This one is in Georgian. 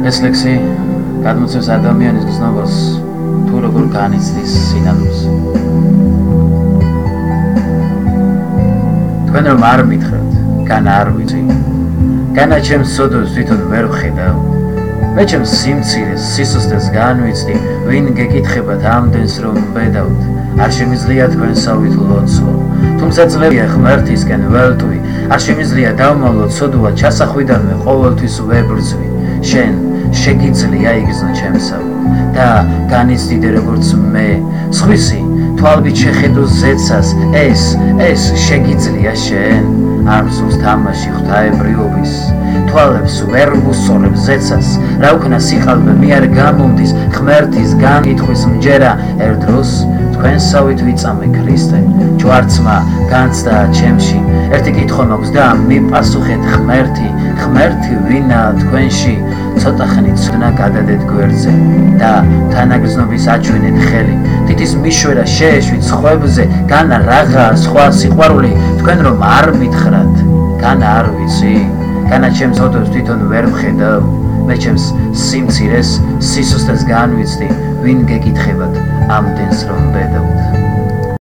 ეს ლექსი გადმოცემს ადამიანის გზნობას თუ როგორ განიცდის სინამდვილეს. თქვენ რომ არ მითხრათ, განა არ ვიცი, განა ჩემს სოდოს თვითონ ვერ ვხედავ, მე ჩემს სიმცირეს, სისუსტეს განვიცდი, ვინ გეკითხებათ ამდენს რომ ბედავთ, არ შემიძლია თქვენსავით ლოცვა, თუმცა წლებია ღმერთისკენ ველტვი, არ შემიძლია დავმავლოთ სოდუა ჩასახვიდანვე ყოველთვის ვებრძვი, შენ შეგიძლია იგრძნო ჩემსავით და განიცდიდე როგორც მე, სხვისი თვალბით შეხედო ზეცას, ეს შეგიძლია შენ, არ მსურს თამაში ღვთაებრიობის, თვალებს ვერ ვუსწორებ ზეცას, რა უქნა სიყალბე მე არ გამომდის, ღმერთის განკითხვის მჯერა ერთ დროს თქვენსავით ვიწამე ქრისტე, ჯვარცმა განცდა ჩემში, ერთი კითხვა მაქვს და მიპასუხეთ ღმერთი ვინაა თქვენში, ცოტა ხნით ცოდნა გადადეთ გვერდზე და თანაგრძნობის აჩვენეთ ხელი, თითის მიშვერა შეეშვით სხვებზე, განა რაღაცა სხვა სიყვარული, თქვენ რომ არ მითხრათ, განა არ ვიცი, განა ჩემს ოდოს თვითონ ვერ ვხედავ, მე ჩემს სიმცირეს, სისუსტეს განვიცდი, ვინ გეკითხებათ ამდენს რომ ბედავთ.